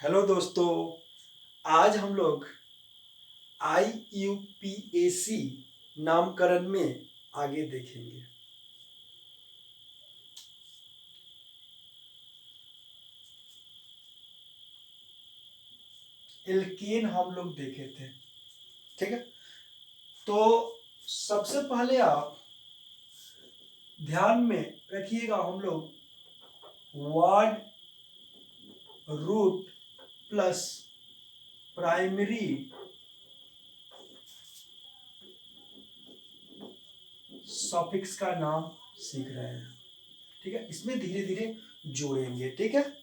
Hello दोस्तों। आज हम लोग IUPAC नामकरण में आगे देखेंगे। एल्केन हम लोग देखे थे, ठीक है। तो सबसे पहले आप ध्यान में रखिएगा, हम लोग word root plus primary suffix का नाम सीख रहे हैं, ठीक है। इसमें धीरे धीरे जोड़ेंगे, ठीक है।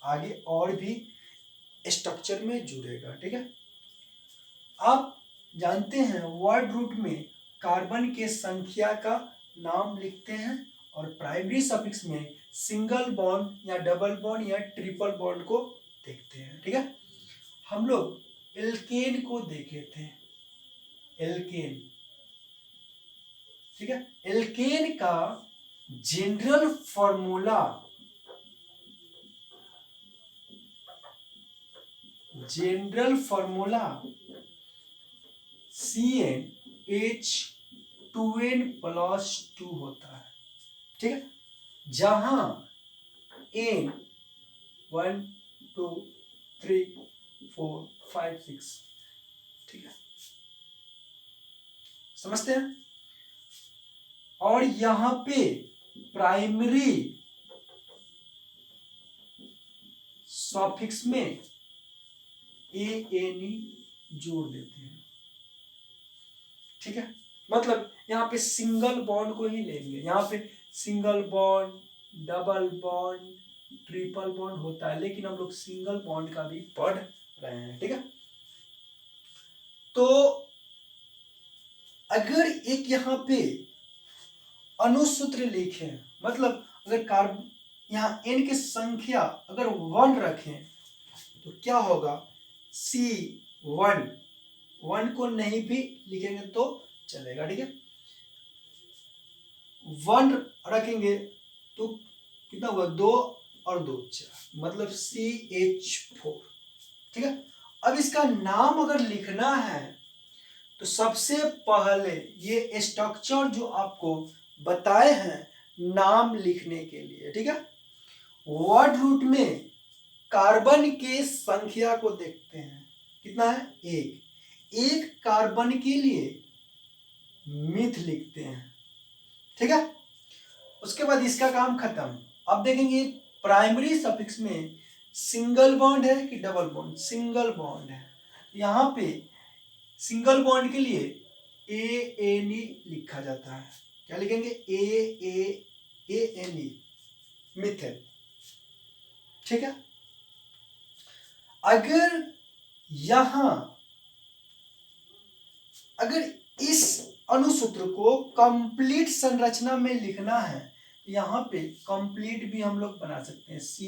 आगे और भी स्ट्रक्चर में जुड़ेगा, ठीक है। आप जानते हैं वर्ड रूट में कार्बन के संख्या का नाम लिखते हैं और प्राइमरी सफिक्स में सिंगल बॉन्ड या डबल बॉन्ड या ट्रिपल बॉन्ड को देखते हैं, ठीक है। हम लोग एल्केन को देखे थे, एल्केन, ठीक है। एल्केन का जनरल फॉर्मूला CnH2n+2 होता है, ठीक है। जहां n 1 2 3 4 5 6, ठीक है, समझते हैं। और यहां पे प्राइमरी सॉफिक्स में ANE जोड़ देते हैं, ठीक है। मतलब यहाँ पे सिंगल बॉन्ड को ही लेंगे। यहाँ पे single bond, double bond, triple bond होता है, लेकिन हम लोग सिंगल बॉन्ड का भी पढ़ रहे हैं, ठीक है। तो अगर एक यहाँ पे अनुसूत्र लिखें, मतलब अगर कार्बन यहाँ n की संख्या अगर 1 रखें तो क्या होगा, C1 1 को नहीं भी लिखेंगे तो चलेगा, ठीक है। 1 रखेंगे तो कितना हुआ, 2 और 2 4, मतलब CH4, ठीक है। अब इसका नाम अगर लिखना है तो सबसे पहले ये स्ट्रक्चर जो आपको बताए हैं नाम लिखने के लिए, ठीक है। वर्ड रूट में कार्बन के संख्या को देखते हैं, कितना है, एक कार्बन के लिए मिथ लिखते हैं, ठीक है। उसके बाद इसका काम खत्म। अब देखेंगे प्राइमरी सफिक्स में सिंगल बॉन्ड है कि डबल बॉन्ड, सिंगल बॉन्ड है। यहाँ पे सिंगल बॉन्ड के लिए ANE लिखा जाता है। क्या लिखेंगे, ANE, मिथेन, ठीक है। अगर इस अनुसूत्र को कंप्लीट संरचना में लिखना है तो यहाँ पे कंप्लीट भी हम लोग बना सकते हैं। C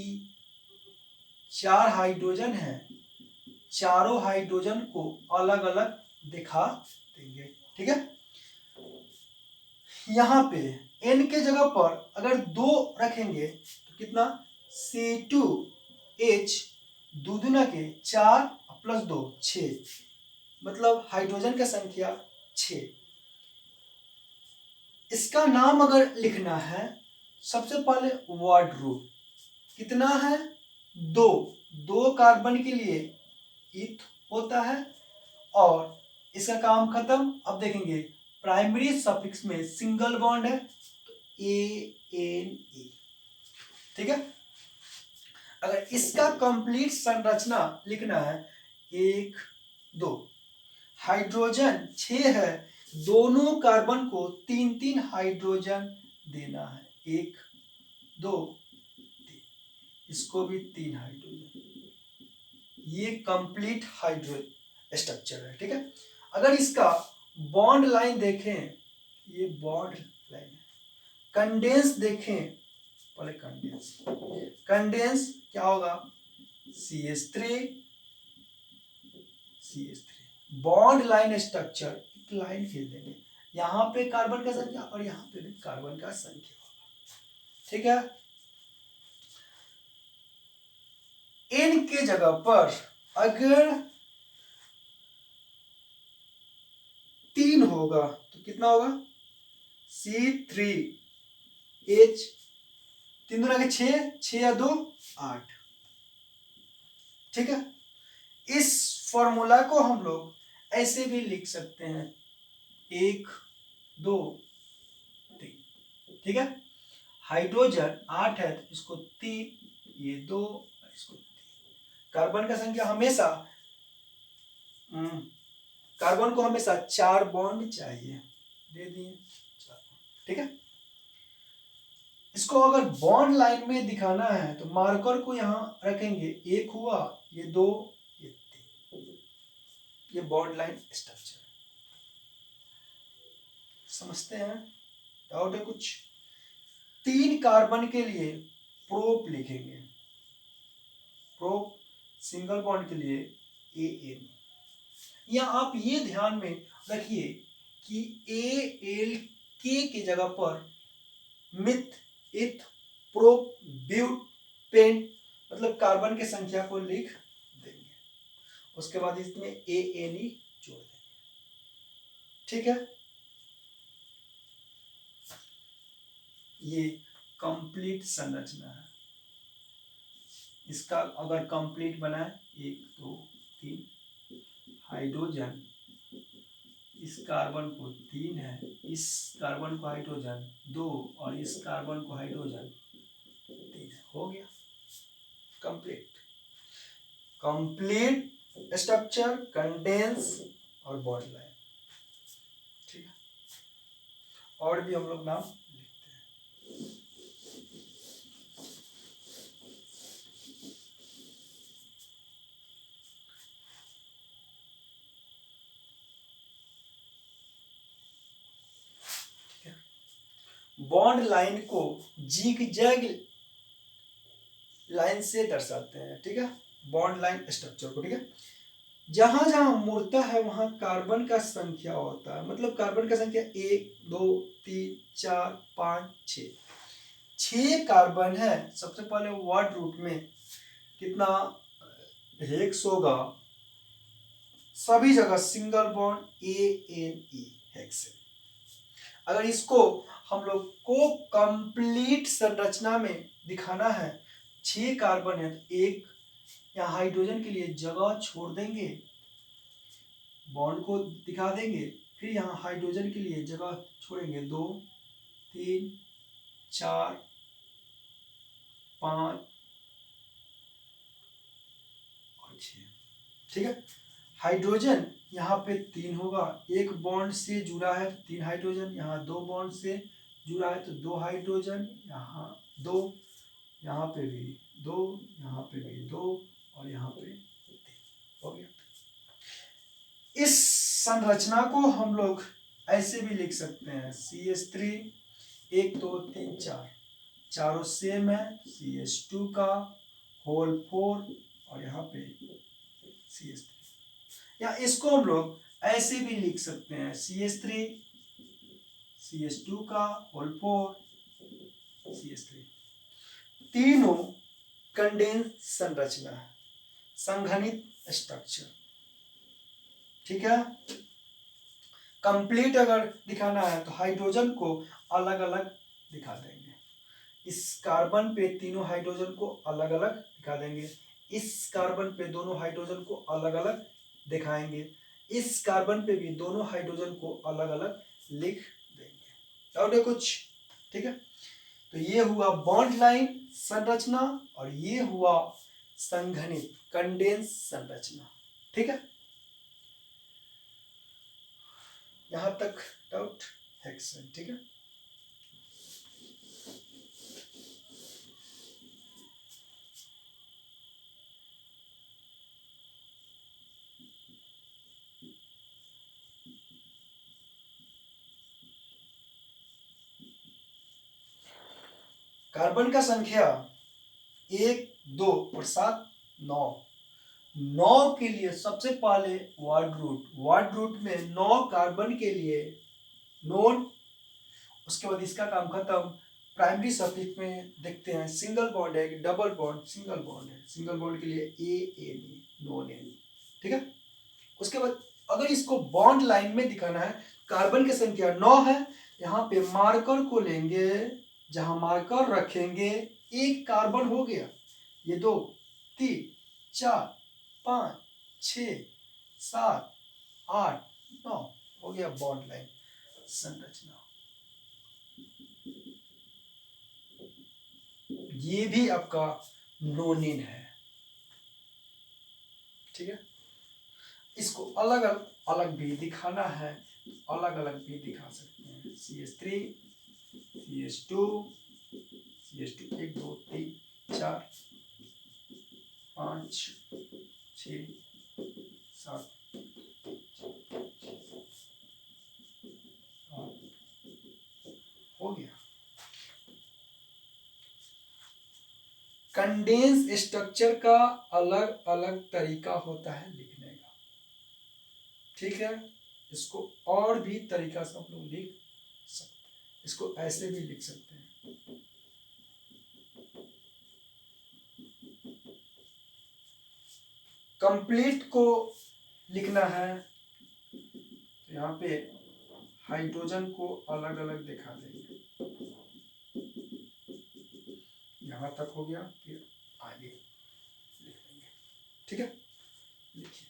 4 हाइड्रोजन है, चारों हाइड्रोजन को अलग अलग दिखा देंगे, ठीक है। यहाँ पे n के जगह पर अगर 2 रखेंगे तो कितना, C2H, दूना के 4 + 2 6, मतलब हाइड्रोजन का संख्या 6। इसका नाम अगर लिखना है सबसे पहले वर्ड रूट कितना है, 2 कार्बन के लिए इथ होता है और इसका काम खत्म। अब देखेंगे प्राइमरी सफिक्स में सिंगल बॉन्ड है तो ANE, ठीक है। अगर इसका कंप्लीट संरचना लिखना है, 1 2, हाइड्रोजन 6 है, दोनों कार्बन को 3 हाइड्रोजन देना है, 1 2 3, इसको भी 3 हाइड्रोजन। ये कंप्लीट हाइड्रो स्ट्रक्चर है, ठीक है। अगर इसका बॉन्ड लाइन देखें, ये बॉन्ड लाइन है। कंडेंस देखें, पहले कंडेंस क्या होगा, CH3 बॉन्ड लाइन स्ट्रक्चर, एक लाइन खींच देंगे, यहाँ पे कार्बन का संख्या और यहाँ पे भी कार्बन का संख्या होगा, ठीक है। N के जगह पर अगर 3 होगा तो कितना होगा? C3H, 3 दूना के 6, 6 या 2 8। ठीक है, इस फॉर्मूला को हम लोग ऐसे भी लिख सकते हैं 1 2 3। ठीक है, हाइड्रोजन 8 है तो इसको 3, ये 2, इसको 3। कार्बन का संख्या हमेशा कार्बन को हमेशा 4 बॉन्ड चाहिए, दे दिए 4 बॉन्ड। ठीक है, इसको अगर बॉन्ड लाइन में दिखाना है तो मार्कर को यहां रखेंगे, 1 हुआ, ये 2, ये 3, ये बॉन्ड लाइन स्ट्रक्चर। समझते हैं? डाउट है कुछ? 3 कार्बन के लिए प्रोप लिखेंगे, प्रोप सिंगल बॉन्ड के लिए AN। या आप ये ध्यान में रखिए कि ALK की जगह पर मिथ, इथ, प्रोप, ब्यूट, पेंट मतलब कार्बन की संख्या को लिख देंगे, उसके बाद इसमें ANE जोड़ देंगे। ठीक है, ये कंप्लीट संरचना है। इसका अगर कंप्लीट बना है 1 2 3, हाइड्रोजन इस कार्बन को 3 है, इस कार्बन को हाइड्रोजन 2 और इस कार्बन को हाइड्रोजन 3 है। हो गया कंप्लीट, कंप्लीट स्ट्रक्चर, कंडेंस और बॉन्ड लाइन। ठीक है, और भी हम लोग नाम लिखते हैं। बॉन्ड लाइन को जिग-जैग लाइन से दर्शाते हैं। ठीक है, बॉन्ड लाइन स्ट्रक्चर को। ठीक है, जहां जहां मुड़ता है वहां कार्बन का संख्या होता है, मतलब कार्बन का संख्या 1 2 3 4 5 6, 6 कार्बन है। सबसे पहले वर्ड रूट में कितना हेक्स होगा? सभी जगह सिंगल बॉन्ड ANE हेक्सेन। अगर इसको हम लोग को कंप्लीट संरचना में दिखाना है, 6 कार्बन है तो एक यहाँ हाइड्रोजन के लिए जगह छोड़ देंगे, बॉन्ड को दिखा देंगे, फिर यहाँ हाइड्रोजन के लिए जगह छोड़ेंगे 2 3 4 5 और 6। ठीक है, हाइड्रोजन यहाँ पे 3 होगा, एक बॉन्ड से जुड़ा है तो 3 हाइड्रोजन, यहाँ 2 बॉन्ड से जुड़ा है तो 2 हाइड्रोजन, यहाँ 2, यहाँ पे भी 2, यहाँ पे भी 2 और यहाँ पे 3। हो गया। इस संरचना को हम लोग ऐसे भी लिख सकते हैं CH3 1 2 3 4, चारों सेम है, CH2 का होल 4 और यहाँ पे CH3। या इसको हम लोग ऐसे भी लिख सकते हैं CH3 CH2 का होल 4 CH3। तीनों कंडेंस संरचना है, संघनित स्ट्रक्चर। ठीक है, कंप्लीट अगर दिखाना है तो हाइड्रोजन को अलग अलग दिखा देंगे, इस कार्बन पे तीनों हाइड्रोजन को अलग अलग दिखा देंगे, इस कार्बन पे दोनों हाइड्रोजन को अलग अलग दिखाएंगे, इस कार्बन पे भी दोनों हाइड्रोजन को अलग अलग लिख देंगे। डाउट है कुछ? ठीक है, तो ये हुआ बॉन्ड लाइन संरचना और ये हुआ संघनित कंडेंस संरचना। ठीक है, यहां तक डाउट? हेक्सेन। ठीक है, कार्बन का संख्या 1 2 और 7 9। 9 के लिए सबसे पहले वर्ड रूट में 9 कार्बन के लिए नोन, उसके बाद इसका काम खत्म, प्राइमरी सफिक्स में देखते हैं सिंगल बॉन्ड है कि डबल बॉन्ड, सिंगल बॉन्ड है, सिंगल बॉन्ड के लिए ANE, नॉन एनी, ठीक है। उसके बाद अगर इसको बॉन्ड लाइन में दिखाना है, कार्बन की संख्या 9 है, यहाँ पे मार्कर को लेंगे, जहां मार्कर रखेंगे एक कार्बन हो गया, ये 2 3 4 5 6 7 8 9 हो गया बॉन्ड लाइन संरचना। ये भी आपका नोनिन है, ठीक है। इसको अलग अलग भी दिखाना है, अलग अलग भी दिखा सकते हैं। CH3 CH2 CH2 1 2 3 4 5 6 7 हो गया। कंडेंस स्ट्रक्चर का अलग अलग तरीका होता है लिखने का, ठीक है। इसको और भी तरीका से आप लोग लिख सकते हैं, इसको ऐसे भी लिख सकते हैं। कंप्लीट को लिखना है तो यहाँ पे हाइड्रोजन को अलग अलग दिखा देंगे, यहाँ तक हो गया, फिर आगे लिख देंगे, ठीक है। लिखिए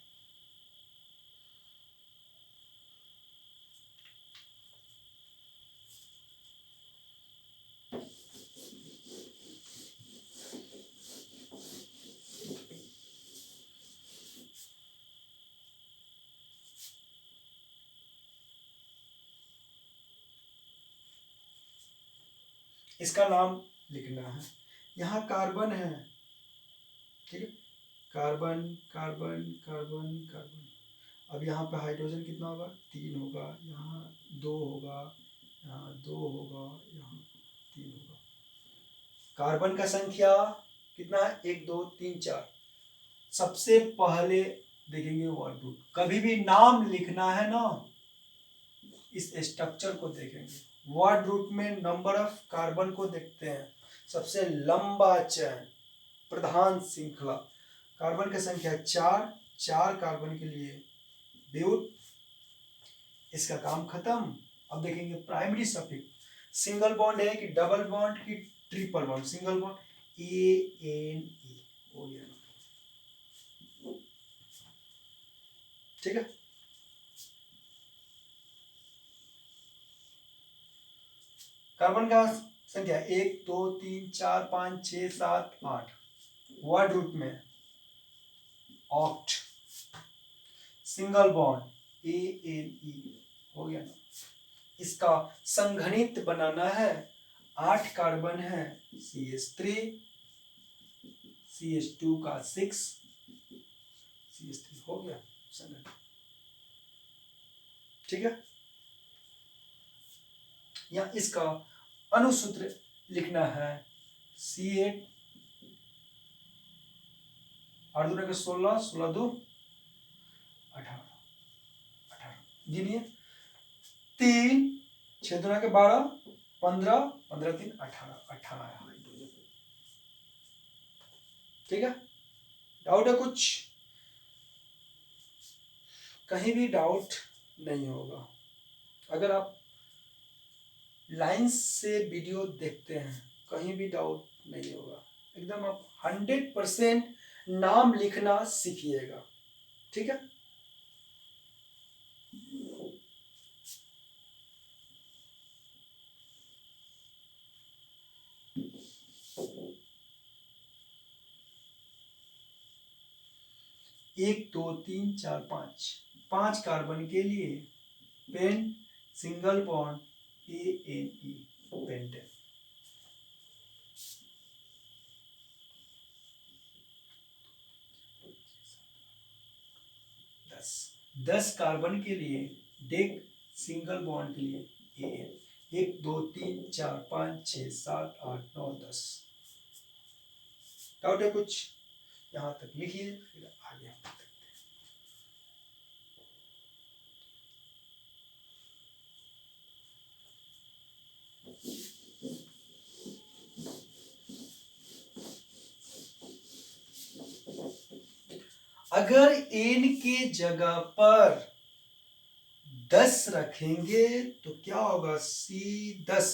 इसका नाम लिखना है। यहाँ कार्बन है, ठीक है, कार्बन कार्बन कार्बन कार्बन। अब यहाँ पे हाइड्रोजन कितना होगा, 3 होगा, यहाँ 2 होगा, यहाँ 2 होगा, यहाँ 3 होगा। कार्बन का संख्या कितना है, 1 2 3 4। सबसे पहले देखेंगे वर्ड रूट, कभी भी नाम लिखना है ना, इस स्ट्रक्चर को देखेंगे। वर्ड रूट में नंबर ऑफ कार्बन को देखते हैं, सबसे लंबा चैन, प्रधान श्रृंखला, कार्बन की संख्या 4, 4 कार्बन के लिए ब्यूट, इसका काम खत्म। अब देखेंगे प्राइमरी सफिक्स, सिंगल बॉन्ड है कि डबल बॉन्ड की triple bond, single bond ANE हो गया, ठीक है। कार्बन का संख्या 1 2 3 4 5 6 7 8, वर्ड रूट में ऑक्ट, सिंगल बॉन्ड ANE हो गया ना। इसका संघनित बनाना है, 8 कार्बन है, CH3 CH2 का 6 CH3 हो गया संघनित, ठीक है। या इसका अनुसूत्र लिखना है, C8 8 दूना के 16 16 2 18 18 गिनिए, 3 6 दूना के 12 15 15 3 18 18 हाइड्रोजन, ठीक है। डाउट है कुछ, कहीं भी डाउट नहीं होगा। अगर आप लाइंस से वीडियो देखते हैं कहीं भी डाउट नहीं होगा, एकदम आप 100% नाम लिखना सीखिएगा, ठीक है। एक दो तीन चार पाँच, 5 कार्बन के लिए pen single bond ANE pentane, 10 carbon के लिए डेक सिंगल बॉन्ड के लिए AN, 1 2 3 4 5 6 7 8 9 10। डाउट है कुछ, यहाँ तक लिखिए, फिर आगे हम देखते हैं। अगर n के जगह पर 10 रखेंगे तो क्या होगा, C10,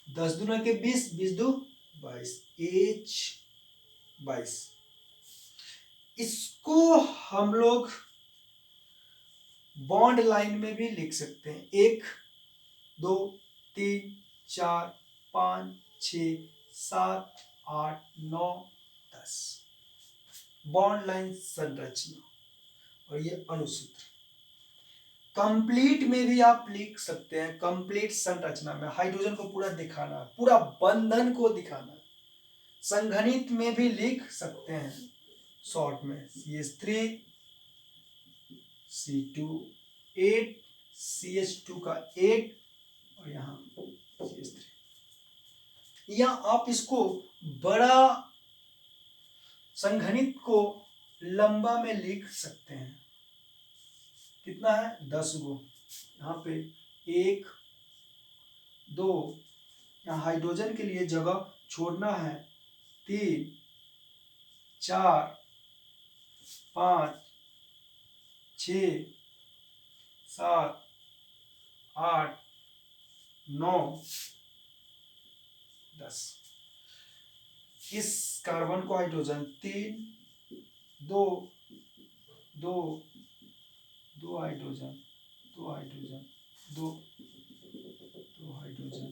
10 दूना के 20, 20 दो 22, H22। इसको हम लोग बॉन्ड लाइन में भी लिख सकते हैं, 1 2 3 4 5 6 7 8 9 10, बॉन्ड लाइन संरचना। और ये अनुसूत्र कंप्लीट में भी आप लिख सकते हैं, कंप्लीट संरचना में हाइड्रोजन को पूरा दिखाना, पूरा बंधन को दिखाना। संघनित में भी लिख सकते हैं, शॉर्ट में CH3 C2 8 CH2 का 8 और यहाँ CH3। या आप इसको बड़ा संघनित को लंबा में लिख सकते हैं, कितना है 10 गो, यहाँ पे 1 2, यहाँ हाइड्रोजन के लिए जगह छोड़ना है, 3 4 5 6 7 8 9 10। इस कार्बन को hydrogen 3 2 2 2 hydrogen 2 hydrogen 2 2 hydrogen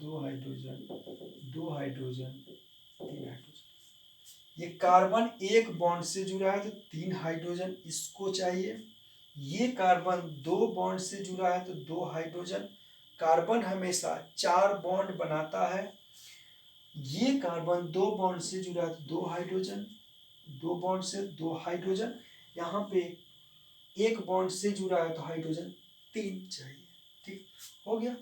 2 hydrogen 2 hydrogen 3 hydrogen. ये कार्बन एक बॉन्ड से जुड़ा है तो 3 हाइड्रोजन इसको चाहिए। ये कार्बन 2 बॉन्ड से जुड़ा है तो 2 हाइड्रोजन। कार्बन हमेशा 4 बॉन्ड बनाता है। ये कार्बन 2 बॉन्ड से जुड़ा है तो 2 हाइड्रोजन, 2 बॉन्ड से 2 हाइड्रोजन। यहाँ पे 1 बॉन्ड से जुड़ा है तो हाइड्रोजन 3 चाहिए। ठीक हो गया,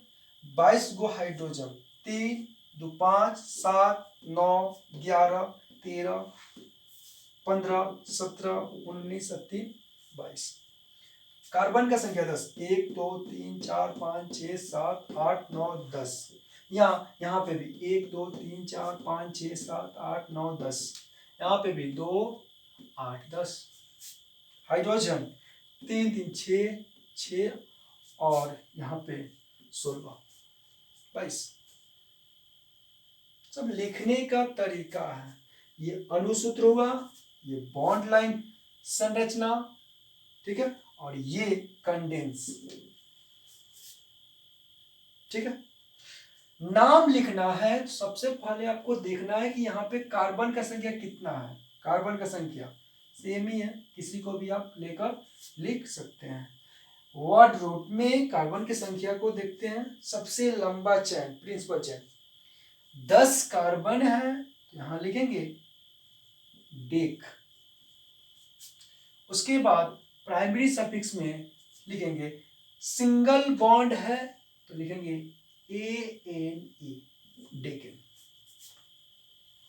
22 गो हाइड्रोजन, 3 2 5 7 9 11 13 15 17 19 18 22। कार्बन का संख्या 10, 1 2 3 4 5 6 7 8 9 10। यहाँ पे भी 1 2 3 4 5 6 7 8 9 10। यहाँ पे भी 2 8 10। हाइड्रोजन 3 3 6 6 और यहाँ पे 16 22। सब लिखने का तरीका है। ये अनुसूत्र हुआ, ये बॉन्ड लाइन संरचना, ठीक है, और ये कंडेंस, ठीक है। नाम लिखना है तो सबसे पहले आपको देखना है कि यहाँ पे कार्बन का संख्या कितना है। कार्बन का संख्या सेम ही है, किसी को भी आप लेकर लिख सकते हैं। वर्ड रूट में कार्बन की संख्या को देखते हैं। सबसे लंबा चेन, प्रिंसिपल चेन, 10 कार्बन है, यहां लिखेंगे डेक। उसके बाद प्राइमरी सफिक्स में लिखेंगे सिंगल बॉन्ड है तो लिखेंगे ANE, डेकेन।